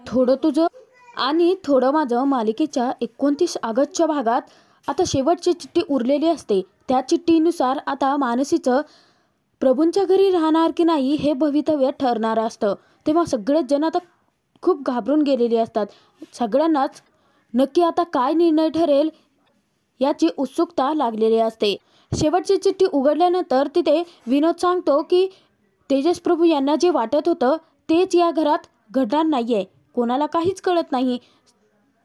थोडं तुझं आणि थोडं माझं मालिकेच्या 29 ऑगस्टच्या भागात आता शेवटची चिठ्ठी उरलेली असते। त्या चिठ्ठीनुसार आता मानसीचं प्रभूंच्या घरी राहणार की नाही हे भवितव्य ठरणार असतं। तेव्हा सगळेच जण आता खूप घाबरून गेलेले असतात। सगळ्यांनाच नक्की आता काय निर्णय ठरेल याची उत्सुकता लागलेली असते। शेवटची चिठ्ठी उघडल्यानंतर तिथे विनोद सांगतो की तेजस प्रभू यांना जे वाटत होतं तेच या घरात घडणार नाहीये, कोणाला काहीच कळत नाही।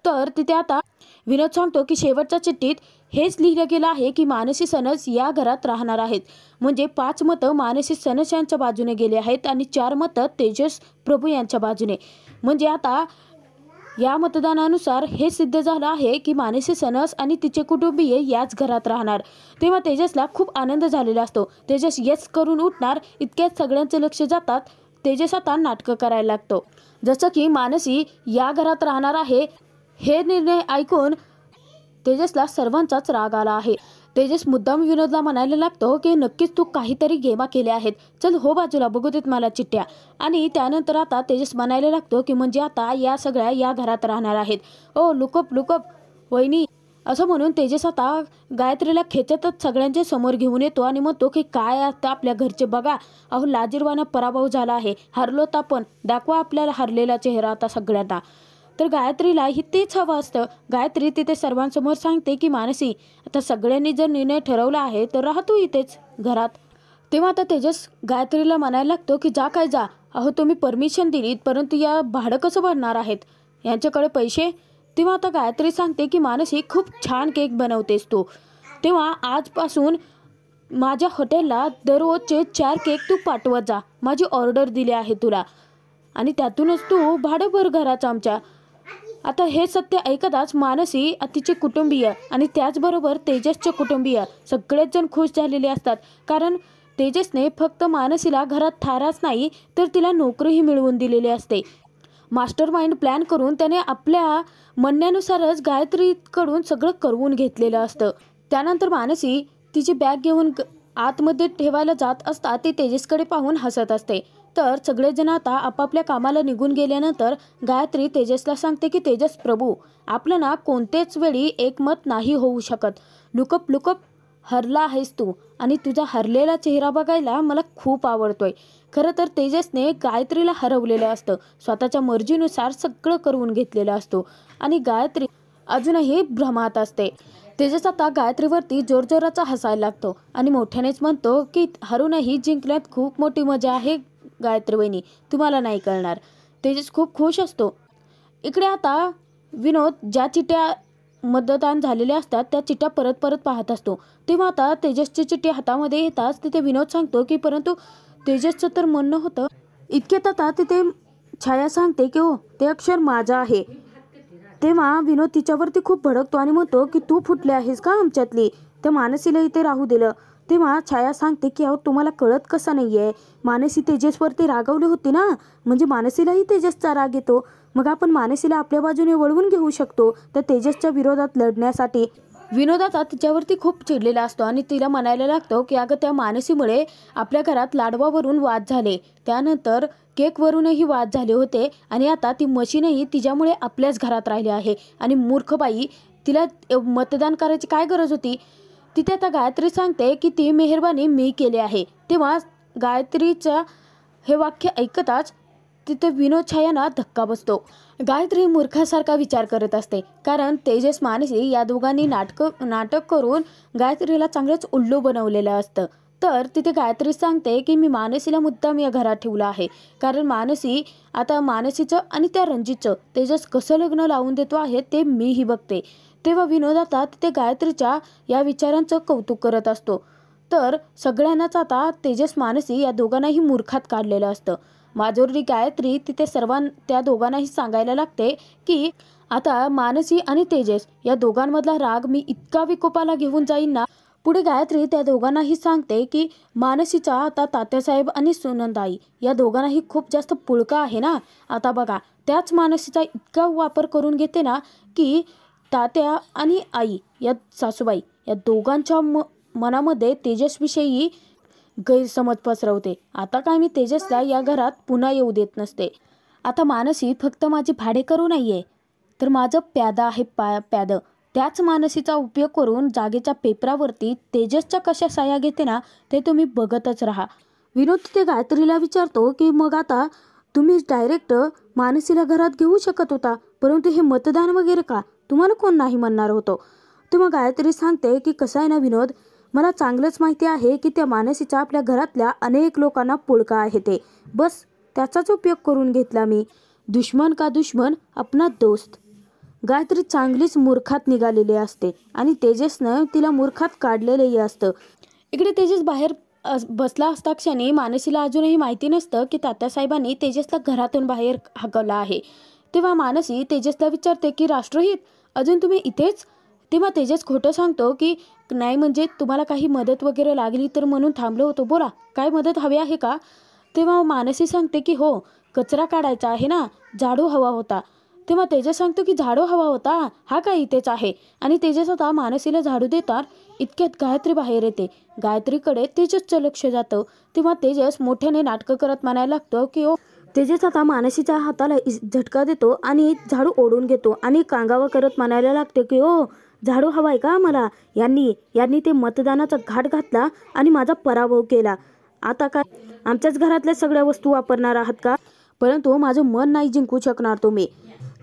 तर तिथे आता विनोद सांगतो की शेवटच्या चिठ्ठीत हेच लिहिलं गेलं आहे की मानसी सनस या घरात राहणार आहेत। म्हणजे 5 मतं मानसी सनस यांच्या बाजूने गेले आहेत आणि 4 मतं तेजस प्रभू यांच्या बाजूने। म्हणजे आता या मतदानानुसार हे सिद्ध झालं आहे की मानसी सनस आणि तिचे कुटुंबीय याच घरात राहणार। तेव्हा तेजसला खूप आनंद झालेला असतो। तेजस येस करून उठणार इतक्यात सगळ्यांचे लक्ष जातात। तेजस आता नाटकं करायला लागतो, जसं की मानसी या घरात राहणार आहे। हे निर्णय ऐकून तेजसला सर्वांचाच राग आला आहे। तेजस मुद्दाम विनोदला म्हणायला लागतो की नक्कीच तू काहीतरी गेमा केल्या आहेत, चल हो बाजूला, बघू देत मला चिठ्ठ्या। आणि त्यानंतर आता तेजस म्हणायला लागतो की म्हणजे आता या सगळ्या या घरात राहणार आहेत। ओ लुकअप लुकअप वहिनी, असं म्हणून तेजस आता गायत्रीला खेचतच सगळ्यांच्या समोर घेऊन येतो आणि म्हणतो की काय आता आपल्या घरचे बघा, अहो लाजिरवाना पराभव झाला आहे, हरलोत आपण, दाखवा आपल्याला हरलेला चेहरा आता सगळ्यांना। तर गायत्रीलाही तेच हवं असतं। गायत्री तिथे सर्वांसमोर सांगते की मानसी, आता सगळ्यांनी जर निर्णय ठरवला आहे तर राहतो इथेच घरात। तेव्हा आता तेजस गायत्रीला म्हणायला लागतो की जा काय जा, अहो तुम्ही परमिशन दिलीत परंतु या भाडं कसं भरणार आहेत, यांच्याकडे पैसे। तेव्हा आता गायत्री सांगते की मानसी खूप छान केक बनवतेस तू, तेव्हा आजपासून माझ्या हॉटेलला दररोजचे 4 केक तू पाठवत जा, माझी ऑर्डर दिली आहे तुला, आणि त्यातूनच तू भाडं भर घराचं आमच्या। आता हे सत्य ऐकताच मानसी, तिचे कुटुंबीय आणि त्याचबरोबर तेजसचे कुटुंबीय सगळेच जण खुश झालेले असतात। कारण तेजसने फक्त मानसीला घरात थाराच नाही तर तिला नोकरीही मिळवून दिलेली असते। मास्टर माइंड प्लॅन करून त्याने आपल्या म्हणण्यानुसारच गायत्रीकडून सगळं करवून घेतलेलं असतं। त्यानंतर मानसी तिची बॅग घेऊन आतमध्ये ठेवायला जात असता ती तेजसकडे पाहून हसत असते। तर सगळेजण आता आपापल्या कामाला निघून गेल्यानंतर गायत्री तेजसला सांगते की तेजस प्रभू, आपलं ना कोणतेच वेळी एकमत नाही होऊ शकत। लुकअप लुकअप हरला आहेस तू आणि तुझा हरलेला चेहरा बघायला मला खूप आवडतोय। खरं तर तेजसने गायत्रीला हरवलेलं असतं, स्वतःच्या मर्जीनुसार सगळं करवून घेतलेलं असतो आणि गायत्री अजूनही भ्रमात असते। तेजस आता गायत्रीवरती जोरजोराचा हसायला लागतो आणि मोठ्यानेच म्हणतो की हरूनही जिंकण्यात खूप मोठी मजा आहे गायत्री वहिनी, तुम्हाला नाही कळणार। तेजस खूप खुश असतो। इकडे आता विनोद ज्या चिठ्ठ्या मतदान झालेल्या असतात त्या चिठ्ठ्या परत परत पाहत असतो। तेव्हा आता तेजसची चिठ्ठी हातामध्ये येताच तिथे विनोद सांगतो की परंतु तेजसचं तर म्हणणं होतं। इतक्यात आता तिथे छाया सांगते की हो ते अक्षर माझं आहे। तेव्हा विनोद तिच्यावरती खूप भडकतो आणि म्हणतो की तू फुटली आहेस का आमच्यातली, त्या मानसीला इथे राहू दिलं। तेव्हा छाया सांगते की अहो तुम्हाला कळत कसं नाहीये, मानसी तेजसवरती रागवली होती ना, म्हणजे मानसीलाही तेजसचा राग येतो, मग आपण मानसीला आपल्या बाजूने वळवून घेऊ शकतो त्या तेजसच्या विरोधात लढण्यासाठी। विनोद आता तिच्यावरती खूप चिडलेला असतो आणि तिला म्हणायला लागतो की अगं त्या मानसीमुळे आपल्या घरात लाडवावरून वाद झाले, त्यानंतर केकवरूनही वाद झाले होते आणि आता ती मशीनही तिच्यामुळे आपल्याच घरात राहिली आहे आणि मूर्खबाई, तिला मतदान करायची काय गरज होती। तिथे आता गायत्री सांगते की ती मेहरबानी मी केली आहे। तेव्हा गायत्रीचं हे वाक्य ऐकताच तिथे विनोद छायांना धक्का बसतो। गायत्री मूर्खासारखा विचार करत असते, कारण तेजस मानसी या दोघांनी नाटक करून गायत्रीला चांगलंच उल्लू बनवलेलं असतं। तर तिथे गायत्री सांगते की मी मानसीला मुद्दाम या घरात ठेवलं आहे, कारण मानसीचं आणि त्या रणजितचं तेजस कसं लग्न लावून देतो आहे ते मीही बघते। तेव्हा विनोद आता तिथे गायत्रीच्या या विचारांचं कौतुक करत असतो। तर सगळ्यांनाच आता तेजस मानसी या दोघांनाही मूर्खात काढलेलं असतं। माधुरी गायत्री तिथे त्या दोघांनाही सांगायला लागते की आता मानसी आणि तेजस या दोघांमधला राग मी इतका विकोपाला घेऊन जाईन ना। पुढे गायत्री त्या दोघांनाही सांगते की मानसीचा आता तात्यासाहेब आणि सुनंदाई या दोघांनाही खूप जास्त पुळका आहे ना, आता बघा त्याच मानसीचा इतका वापर करून घेते ना की तात्या आणि आई या सासूबाई या दोघांच्या मनामध्ये तेजसविषयी गैरसमज पसरवते। आता काय मी तेजसला या घरात पुन्हा येऊ देत नसते। आता मानसी फक्त माझी भाडेकरू नाही आहे, तर माझं प्यादा आहे प्यादं. त्याच मानसीचा उपयोग करून जागेच्या पेपरावरती तेजसच्या कशा सह्या घेते ना, ते तुम्ही बघतच राहा. विनोद तिथे गायत्रीला विचारतो की मग आता तुम्ही डायरेक्ट मानसीला घरात घेऊ शकत होता, परंतु हे मतदान वगैरे का, तुम्हाला कोण नाही म्हणणार होतं. तेव्हा गायत्री सांगते की कसं आहे ना विनोद, मला चांगलंच माहिती आहे की त्या मानसीच्या आपल्या घरातल्या अनेक लोकांना पुळका आहे ते, बस त्याचाच उपयोग करून घेतला मी. दुश्मन का दुश्मन अपना दोस्त. गायत्री चांगलीच मूर्खात निघालेली असते आणि तेजसनं तिला मूर्खात काढलेलंही असतं. इकडे तेजस बाहेर बसला असता क्षणी मानसीला अजूनही माहिती नसतं की तात्यासाहेबांनी तेजसला घरातून बाहेर हाकवलं आहे. तेव्हा मानसी तेजसला विचारते की राष्ट्रहित अजून तुम्ही इथेच. तेव्हा तेजस खोटं सांगतो की नाही, म्हणजे तुम्हाला काही मदत वगैरे लागली तर म्हणून थांबलो होतो, बोला काय मदत हवी आहे का. तेव्हा मानसी सांगते की हो, कचरा काढायचा आहे ना, झाडू हवा होता. तेव्हा तेजस सांगतो की झाडू हवा होता, हा काय इथेच आहे. आणि तेजस आता मानसीला झाडू देतात इतक्यात गायत्री बाहेर येते. गायत्रीकडे तेजसचं लक्ष जातं. तेव्हा तेजस मोठ्याने नाटकं करत म्हणायला लागतो की ओ. तेजस आता मानसीच्या हाताला झटका देतो आणि झाडू ओढून घेतो आणि कांगावा करत म्हणायला लागते की ओ, झाडू हवाय का मला. यांनी ते मतदानाचा घाट घातला आणि माझा पराभव केला. आता काय आमच्याच घरातल्या सगळ्या वस्तू वापरणार आहात का. परंतु माझं मन नाही जिंकू शकणार तुम्ही.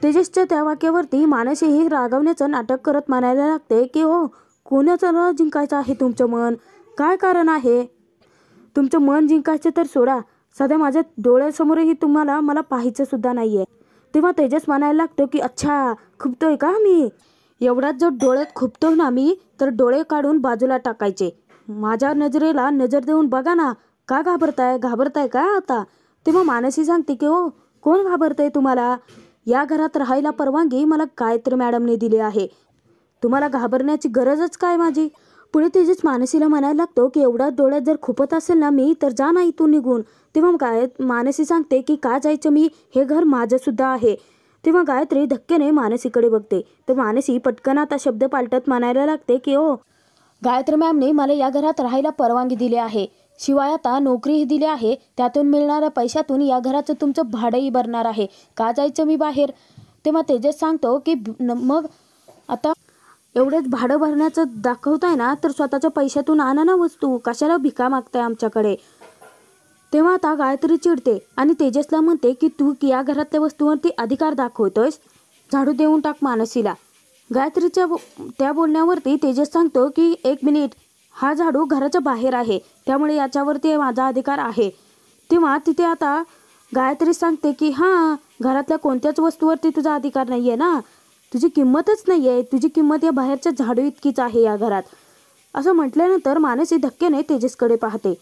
तेजसच्या त्या वाक्यावरती मानसीही रागवण्याचं नाटक करत म्हणायला लागते की हो, कोणाचं जिंकायचं आहे तुमचं मन, काय कारण आहे. तुमचं मन जिंकायचं तर सोडा, सध्या माझ्या डोळ्यासमोरही तुम्हाला मला पाहायचं सुद्धा नाही आहे. तेव्हा तेजस म्हणायला लागतो की अच्छा, खुपतोय का मी. एवढ्यात जर डोळ्यात खुपतो ना मी, तर डोळे काढून बाजूला टाकायचे. माझ्या नजरेला नजर देऊन बघा ना, का घाबरताय का आता. तेव्हा मानसी सांगते की हो, कोण घाबरतंय तुम्हाला. या घरात राहायला परवानगी मला गायत्री मॅडमने दिली आहे, तुम्हाला घाबरण्याची गरजच काय माझी. पुढे तेजस मानसीला म्हणायला लागतो की एवढ्या डोळ्यात जर खुपत असेल ना मी, तर जा ना इथून निघून. तेव्हा मानसी सांगते की का जायचं मी, हे घर माझं सुद्धा आहे. तेव्हा गायत्री धक्क्याने मानसीकडे बघते. तर मानसी पटकन आता शब्द पालटत म्हणायला लागते की ओ, गायत्री मॅमने मला या घरात राहायला परवानगी दिली आहे, शिवाय आता नोकरीही दिली आहे. त्यातून मिळणाऱ्या पैशातून या घराचं तुमचं भाडंही भरणार आहे, का जायचं मी बाहेर. तेव्हा तेजस सांगतो की मग आता एवढेच भाडं भरण्याचं दाखवताय ना, तर स्वतःच्या पैशातून आणा ना वस्तू, कशाला भिका मागताय आमच्याकडे. तेव्हा आता गायत्री चिडते आणि तेजसला म्हणते की तू या घरातल्या वस्तूवरती अधिकार दाखवतोयस, झाडू देऊन टाक मानसीला. गायत्रीच्या त्या बोलण्यावरती तेजस सांगतो की एक मिनिट, हा झाडू घराच्या बाहेर आहे, त्यामुळे याच्यावरती माझा अधिकार आहे. तेव्हा तिथे आता गायत्री सांगते की हां, घरातल्या कोणत्याच वस्तूवरती तुझा अधिकार नाही आहे ना, तुझी किंमतच नाही आहे, तुझी किंमत या बाहेरच्या झाडू इतकीच आहे या घरात. असं म्हटल्यानंतर मानसी धक्क्याने तेजसकडे पाहते.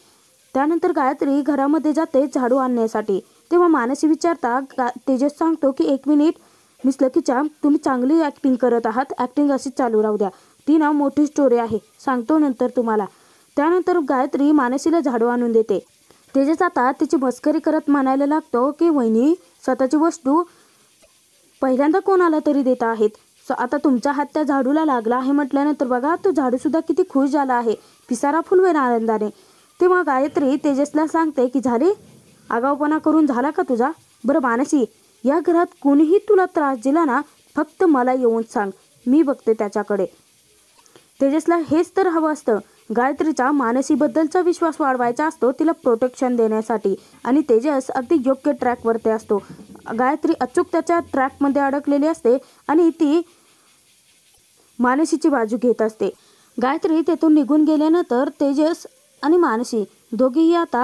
त्यानंतर गायत्री घरामध्ये जाते झाडू आणण्यासाठी. तेव्हा मानसी विचारता तेजस सांगतो की एक मिनिट मिस लकी चाम, तुम्ही चांगली ॲक्टिंग करत आहात, ॲक्टिंग अशीच चालू राहू द्या, ती ना मोठी स्टोरी आहे, सांगतो नंतर तुम्हाला. त्यानंतर गायत्री मानसीला झाडू आणून देते. तेजस आता तिची मस्करी करत म्हणायला लागतो की वहिनी, स्वतःची वस्तू पहिल्यांदा कोणाला तरी देत आहेत, आता तुमचा हात त्या झाडूला लागला आहे म्हटल्यानंतर बघा, तो झाडूसुद्धा किती खुश झाला आहे, पिसारा फुलवेन आनंदाने. तेव्हा गायत्री तेजसला सांगते की झाले, आगाऊपणा करून झाला का तुझा. बरं मानसी, या घरात कोणीही तुला त्रास दिला ना, फक्त मला येऊन सांग, मी बघते त्याच्याकडे. तेजसला हेच तर हवं असतं. गायत्रीचा मानसीबद्दलचा विश्वास वाढवायचा असतो, तिला प्रोटेक्शन देण्यासाठी. आणि तेजस अगदी योग्य ट्रॅकवरती असतो. गायत्री अचूक त्याच्या ट्रॅकमध्ये अडकलेली असते आणि ती मानसीची बाजू घेत असते. गायत्री तेथून निघून गेल्यानंतर तेजस आणि मानसी दोघेही आता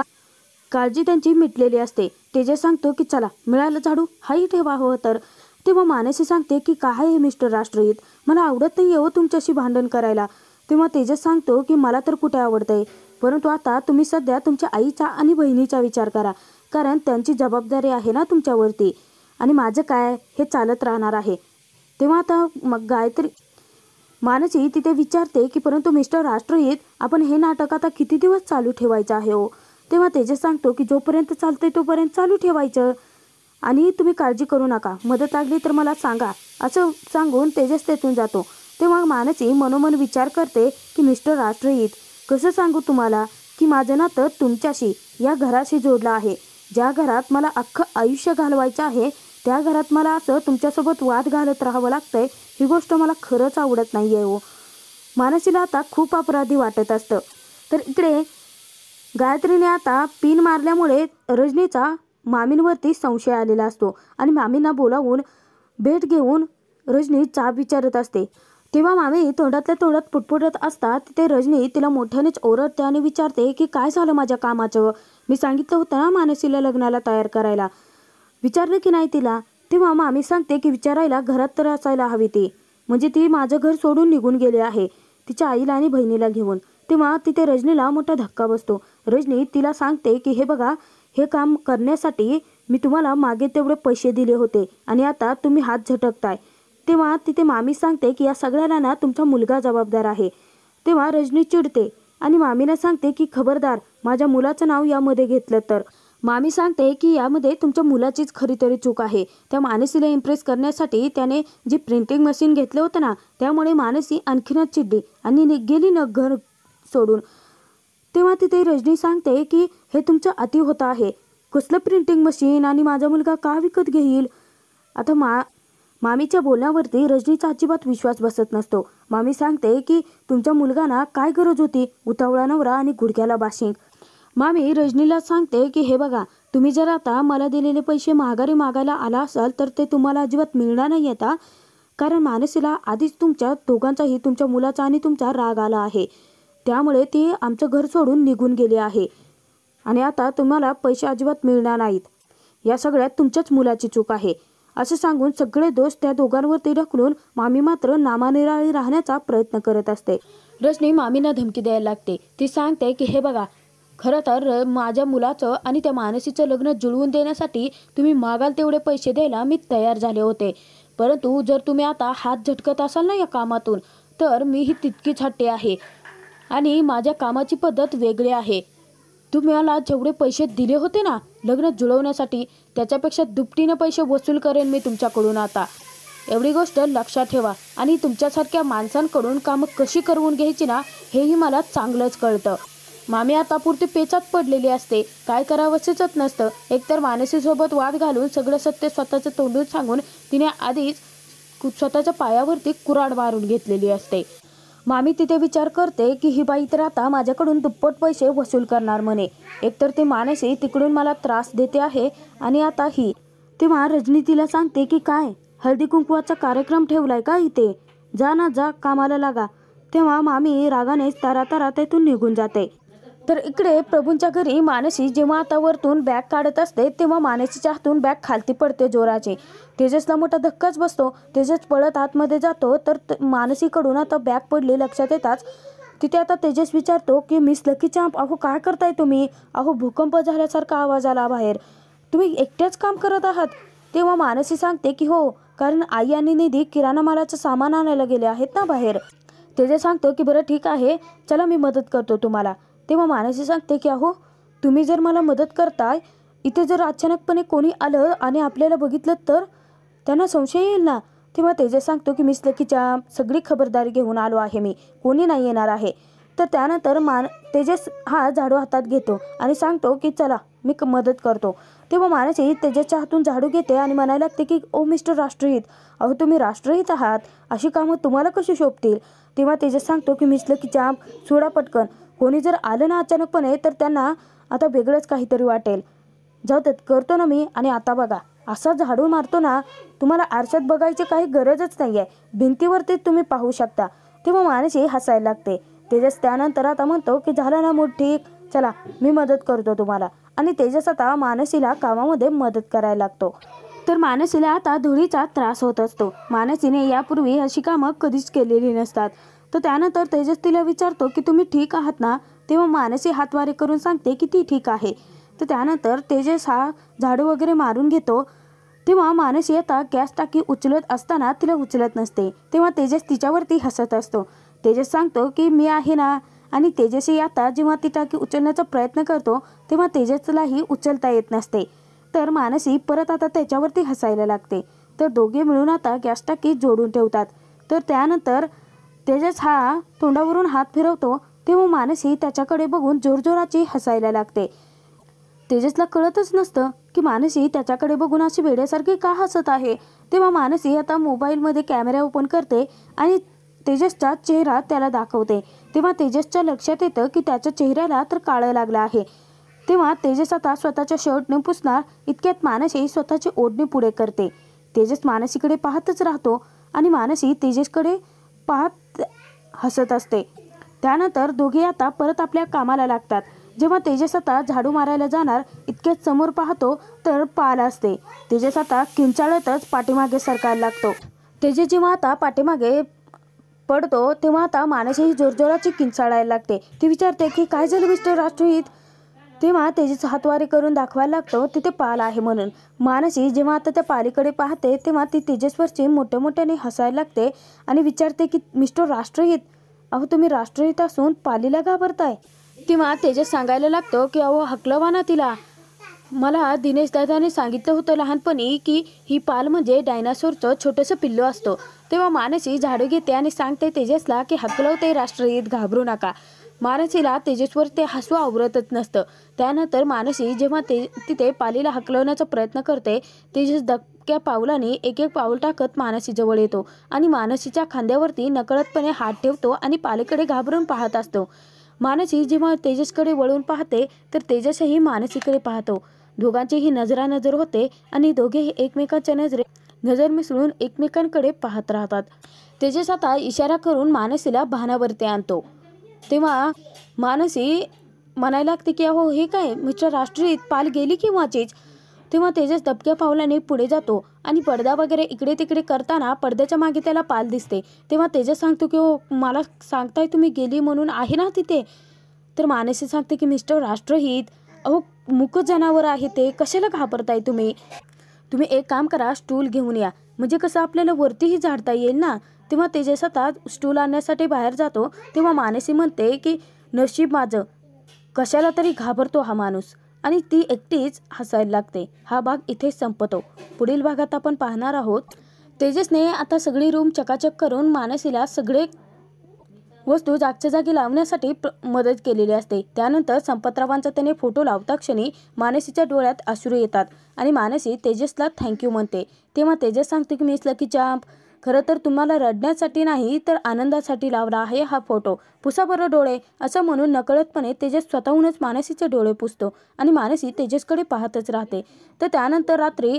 काळजी त्यांची मिटलेली असते. तेजस सांगतो की चला, मिळालं झाडू, हाही ठेवा हवं तर. तेव्हा मानसी सांगते की काय आहे मिस्टर राष्ट्रहित, मला आवडत नाही हो तुमच्याशी भांडण करायला. तेव्हा तेजस सांगतो की मला तर कुठे आवडतंय, परंतु आता तुम्ही सध्या तुमच्या आईचा आणि बहिणीचा विचार करा, कारण त्यांची जबाबदारी आहे ना तुमच्यावरती, आणि माझं काय हे चालत राहणार आहे. तेव्हा आता मग मानसी तिथे विचारते की परंतु मिस्टर राष्ट्रहित, आपण हे नाटक आता किती दिवस चालू ठेवायचं आहे हो. तेव्हा तेजस सांगतो की जोपर्यंत चालतंय तोपर्यंत चालू ठेवायचं, आणि तुम्ही काळजी करू नका, मदत लागली तर मला सांगा, असं सांगून तेजस तेथून जातो. तेव्हा मानसी मनोमन विचार करते की मिस्टर राष्ट्रहित, कसं सांगू तुम्हाला की माझं नातं तुमच्याशी, या घराशी जोडलं आहे. ज्या घरात मला अख्खं आयुष्य घालवायचं आहे त्या घरात मला असं तुमच्यासोबत वाद घालत राहावं लागतंय, ही गोष्ट मला खरंच आवडत नाही आहे हो. मानसीला आता खूप अपराधी वाटत असतं. तर इकडे गायत्रीने आता पिन मारल्यामुळे रजनीचा मामींवरती संशय आलेला असतो आणि मामींना बोलावून भेट घेऊन रजनी जाब विचारत असते. तेव्हा मामी तोंडातल्या तोंडात पुटपुटत असतात. ते रजनी तिला मोठ्यानेच ओरडते आणि विचारते की काय झालं माझ्या कामाचं, मी सांगितलं होतं ना मानसीला लग्नाला तयार करायला, विचारलं की नाही तिला. तेव्हा मामी सांगते की विचारायला घरात तर असायला हवी ती, म्हणजे ती माझं घर सोडून निघून गेली आहे तिच्या आईला आणि बहिणीला घेऊन. तेव्हा तिथे रजनीला मोठा धक्का बसतो. रजनी तिला सांगते की हे बघा, हे काम करण्यासाठी मी तुम्हाला मागे तेवढे पैसे दिले होते आणि आता तुम्ही हात झटकताय. तेव्हा तिथे मामी सांगते की या सगळ्याला ना तुमचा मुलगा जबाबदार आहे. तेव्हा रजनी चिडते आणि मामीला सांगते की खबरदार माझ्या मुलाचं नाव यामध्ये घेतलं तर. मामी सांगते की यामध्ये तुमच्या मुलाचीच खरी तरी चूक आहे. त्या मानसीला इम्प्रेस करण्यासाठी त्याने जे प्रिंटिंग मशीन घेतलं होतं ना, त्यामुळे मानसी आणखीनच चिडली आणि गेली न घर सोडून. तेव्हा तिथे रजनी सांगते की हे तुमचं अति होतं आहे, कसलं प्रिंटिंग मशीन आणि माझा मुलगा का विकत घेईल. आता मामीच्या बोलण्यावरती रजनीचा अजिबात विश्वास बसत नसतो. मामी सांगते की तुमच्या मुलगाना काय गरज होती, उतावळा नवरा आणि गुडघ्याला बाशिंग. मामी रजनीला सांगते की हे बघा, तुम्ही जर आता मला दिलेले पैसे माघारी मागायला आला असाल तर ते तुम्हाला अजिबात मिळणार नाही आता, कारण मानसीला आधीच तुमच्या दोघांचाही, तुमच्या मुलाचा आणि तुमचा राग आला आहे, त्यामुळे ती आमचं घर सोडून निघून गेली आहे आणि आता तुम्हाला पैसे अजिबात मिळणार नाहीत. या सगळ्यात तुमच्याच मुलाची चूक आहे, असं सांगून सगळे दोष त्या दोघांवरती ढकलून मामी मात्र नामानिराळी राहण्याचा प्रयत्न करत असते. रजनी मामींना धमकी द्यायला लागते. ती सांगते की हे बघा, खरं तर माझ्या मुलाचं आणि त्या मानसीचं लग्न जुळवून देण्यासाठी तुम्ही मागाल तेवढे पैसे द्यायला मी तयार झाले होते, परंतु जर तुम्ही आता हात झटकत असाल ना या कामातून, तर मीही तितकीच हट्टी आहे आणि माझ्या कामाची पद्धत वेगळी आहे. तुम्हाला जेवढे पैसे दिले होते ना लग्न जुळवण्यासाठी, त्याच्यापेक्षा दुपटीने पैसे वसूल करेन मी तुमच्याकडून आता, एवढी गोष्ट लक्षात ठेवा. आणि तुमच्यासारख्या माणसांकडून कामं कशी करवून घ्यायची ना हेही मला चांगलंच कळतं. मामी आता पुरती पेचात पडलेली असते, काय करावं सुचत नसतं. एकतर मानसीसोबत वाद घालून सगळं सत्य स्वतःचं तोंडून सांगून तिने आधीच स्वतःच्या पायावरती कुऱ्हाड मारून घेतलेली असते. मामी तिथे विचार करते की ही बाई तर आता माझ्याकडून दुप्पट पैसे वसूल करणार म्हणे, एकतर ते मानसी तिकडून मला त्रास देते आहे आणि आता ही. तेव्हा रजनी तिला सांगते की काय, हळदी कुंकवाचा कार्यक्रम ठेवलाय का इथे, जा ना जा, कामाला लागा. तेव्हा मामी रागाने तारा तेथून निघून जाते. तर इकडे प्रभूंच्या घरी मानसी जेव्हा आता वरतून बॅग काढत असते तेव्हा मानसीच्या हातून बॅग खालती पडते जोराची. तेजसला मोठा धक्काच बसतो. तेजस पळत आतमध्ये जातो तर मानसीकडून आता बॅग पडली लक्षात येताच तिथे आता तेजस विचारतो की मिस लकी चांप, अहो काय करताय तुम्ही, अहो भूकंप झाल्यासारखा आवाज आला बाहेर, तुम्ही एकट्याच काम करत आहात. तेव्हा मानसी सांगते की हो, कारण आई आणि निधी किराणा मालाचं सामान आणायला गेले आहेत ना बाहेर. तेजस सांगतो की बरं ठीक आहे, चला मी मदत करतो तुम्हाला. तेव्हा मानसी सांगते की अहो तुम्ही जर मला मदत करताय, इथे जर अचानकपणे कोणी आलं आणि आपल्याला बघितलं तर त्यांना संशय येईल ना. तेव्हा तेजस सांगतो की मिस लकीच्या सगळी खबरदारी घेऊन आलो आहे मी, कोणी नाही येणार आहे. तर त्यानंतर तेजस हा झाडू हातात घेतो आणि सांगतो की चला मी मदत करतो. तेव्हा मानसी तेजसच्या हातून झाडू घेते आणि म्हणायला लागते की ओ मिस्टर राष्ट्रहित, अहो तुम्ही राष्ट्रहित आहात, अशी कामं तुम्हाला कशी शोभतील. तेव्हा तेजस सांगतो की मिस लकीच्या सोडा पटकन, कोणी जर आलं ना अचानकपणे तर त्यांना आता वेगळंच काहीतरी वाटेल, जाऊ देत करतो ना मी. आणि आता बघा असा झाडू मारतो ना, तुम्हाला आरशात बघायची काही गरजच नाही आहे, भिंतीवरती तुम्ही पाहू शकता. तेव्हा मानसी हसायला लागते. तेजस त्यानंतर आता म्हणतो की झालं ना मूड ठीक, चला मी मदत करतो तुम्हाला. आणि तेजस आता मानसीला कामामध्ये मदत करायला लागतो. तर मानसीला आता धुळीचा त्रास होत असतो. मानसीने यापूर्वी अशी कामं कधीच केलेली नसतात. तर त्यानंतर तेजस तिला विचारतो की तुम्ही ठीक आहात ना. तेव्हा मानसी हातवारे करून सांगते की ती ठीक आहे. तर त्यानंतर तेजस हा झाडू वगैरे मारून घेतो. तेव्हा मानसी आता गॅस टाकी उचलत असताना तिला उचलत नसते. तेव्हा तेजस तिच्यावरती हसत असतो. तेजस सांगतो की मी आहे ना. आणि तेजसही आता जेव्हा ती टाकी उचलण्याचा प्रयत्न करतो तेव्हा तेजसलाही उचलता येत नसते. तर मानसी परत आता त्याच्यावरती हसायला लागते. तर दोघे मिळून आता गॅस टाकी जोडून ठेवतात. तर त्यानंतर तेजस हा तोंडावरून हात फिरवतो तेव्हा मानसी त्याच्याकडे बघून जोरजोराची हसायला लागते. तेजसला कळतच नसतं की मानसी त्याच्याकडे बघून अशी वेड्यासारखी का हसत आहे. तेव्हा मानसी आता मोबाईलमध्ये कॅमेरा ओपन करते आणि तेजसचा चेहरा त्याला दाखवते. तेव्हा तेजसच्या लक्षात येतं की त्याच्या चेहऱ्याला तर काळं लागलं आहे. तेव्हा तेजस आता स्वतःच्या शर्टने पुसणार इतक्यात मानसी स्वतःची ओढणी पुढे करते. तेजस मानसीकडे पाहतच राहतो आणि मानसी तेजसकडे पाहत हसत असते. त्यानंतर दोघे आता परत आपल्या कामाला लागतात. जेव्हा तेजस आता झाडू मारायला जाणार इतक्यात समोर पाहतो तर पाल असते. तेजस आता किंचाळतच पाठीमागे सरकायला लागतो. तेजस जेव्हा आता पाठीमागे पडतो तेव्हा आता मानसी जोरजोराची किंचाळायला लागते. ती विचारते की काय झालं मिस्टर राष्ट्रहित. तेव्हा तेजस हातवारे करून दाखवायला लागतो तिथे पाल आहे म्हणून. मानसी जेव्हा आता त्या पालीकडे पाहते तेव्हा ती तेजसवरची मोठ्याने हसायला लागते आणि विचारते की मिस्टर राष्ट्रहित, अहो तुम्ही राष्ट्रहित असून पालीला घाबरताय. तेव्हा तेजस सांगायला लागतो की अहो हकलवा ना तिला. मला दिनेश दादाने सांगितलं होतं लहानपणी की ही पाल म्हणजे डायनासोरचं छोटंसं पिल्लू असतं. तेव्हा मानसी झाडू घेते आणि सांगते तेजसला की हकलवते राष्ट्रहित, घाबरू नका. मानसीला तेजसवर ते हसू आवरतच नसतं. त्यानंतर मानसी जेव्हा तिथे पालीला हकलवण्याचा प्रयत्न करते तेजस दबक्या पावलाने एक पाऊल टाकत मानसीजवळ येतो आणि मानसीच्या खांद्यावरती नकळतपणे हात ठेवतो आणि पालीकडे घाबरून पाहत असतो. मानसी जेव्हा तेजसकडे वळून पाहते तर तेजसही मानसीकडे पाहतो. दोघांचीही नजरानजर होते आणि दोघेही एकमेकांच्या नजर मिसळून एकमेकांकडे पाहत राहतात. तेजस आता इशारा करून मानसीला भानावरती आणतो. तेव्हा मानसी म्हणायला लागते की अहो हे काय मिस्टर राष्ट्रहित, पाल गेली की वाचीच. तेव्हा तेजस दबक्या पावलाने पुढे जातो आणि पडदा वगैरे इकडे तिकडे करताना पडद्याच्या मागे त्याला पाल दिसते. तेव्हा तेजस सांगतो की हो मला सांगताय तुम्ही गेली म्हणून आहे ना तिथे. तर मानसी सांगते की मिस्टर राष्ट्रहित, अहो मूक जनावर आहे ते, कशाला घाबरताय तुम्ही. तुम्ही एक काम करा, स्टूल घेऊन या म्हणजे कसं आपल्याला वरतीही झाडता येईल ना. तेव्हा तेजस आता स्टूल आणण्यासाठी बाहेर जातो. तेव्हा मानसी म्हणते की नशीब माझं, कशाला तरी घाबरतो हा माणूस. आणि ती एकटीच हसायला लागते. हा भाग इथेच संपतो. पुढील भागात आपण पाहणार आहोत तेजसने आता सगळी रूम चकाचक करून मानसीला सगळे वस्तू जागच्या जागी लावण्यासाठी मदत केलेली असते. त्यानंतर संपतरावांचा त्याने फोटो लावता क्षणी मानसीच्या डोळ्यात अश्रू येतात आणि मानसी तेजसला थँक्यू म्हणते. तेव्हा तेजस सांगते की मिस लकी चांप, खरं तर तुम्हाला रडण्यासाठी नाही तर आनंदासाठी लावला आहे हा फोटो, पुसा बरं डोळे. असं म्हणून नकळतपणे तेजस स्वतःहूनच मानसीचे डोळे पुसतो आणि मानसी तेजसकडे पाहतच राहते. तर त्यानंतर रात्री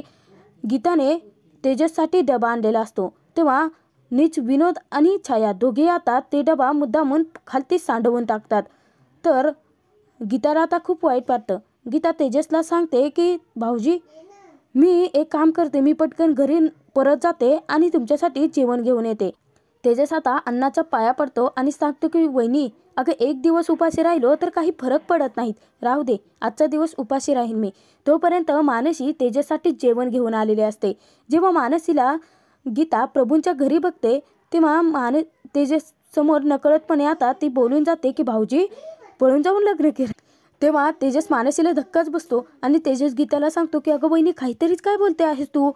गीताने तेजससाठी डबा आणलेला असतो. तेव्हा नीच विनोद आणि छाया दोघे आता ते डबा मुद्दामून खालती सांडवून टाकतात. तर गीताला आता खूप वाईट वाटतं. गीता तेजसला सांगते की भाऊजी मी एक काम करते, मी पटकन घरी परत जाते आणि तुमच्यासाठी जेवण घेऊन येते. तेजस आता अन्नाच्या पाया पडतो आणि सांगतो की वहिनी अगं एक दिवस उपाशी राहिलो तर काही फरक पडत नाहीत, राहू दे आजचा दिवस उपाशी राहीन मी. तोपर्यंत मानसी तेजससाठी जेवण घेऊन आलेले असते. जेव्हा मानसीला गीता प्रभूंच्या घरी बघते तेव्हा तेजस समोर नकळतपणे आता ती बोलून जाते की भाऊजी पळून जाऊन लग्न केलं. तेव्हा तेजस मानसीला धक्काच बसतो आणि तेजस गीताला सांगतो की अगं वहिनी काहीतरीच काय बोलते आहेस तू,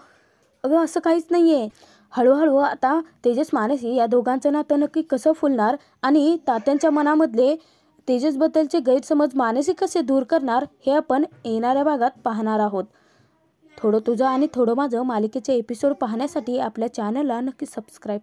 अगं असं काहीच नाहीये. हळूहळू आता तेजस मानसी या दोघांचं नातं नक्की कसं फुलणार आणि तात्यांच्या मनामधले तेजसबद्दलचे गैरसमज मानसी कसे दूर करणार हे आपण येणाऱ्या भागात पाहणार आहोत. थोडं तुझं आणि थोडं माझं मालिकेचे एपिसोड पाहण्यासाठी आपल्या चॅनलला नक्की सबस्क्राईब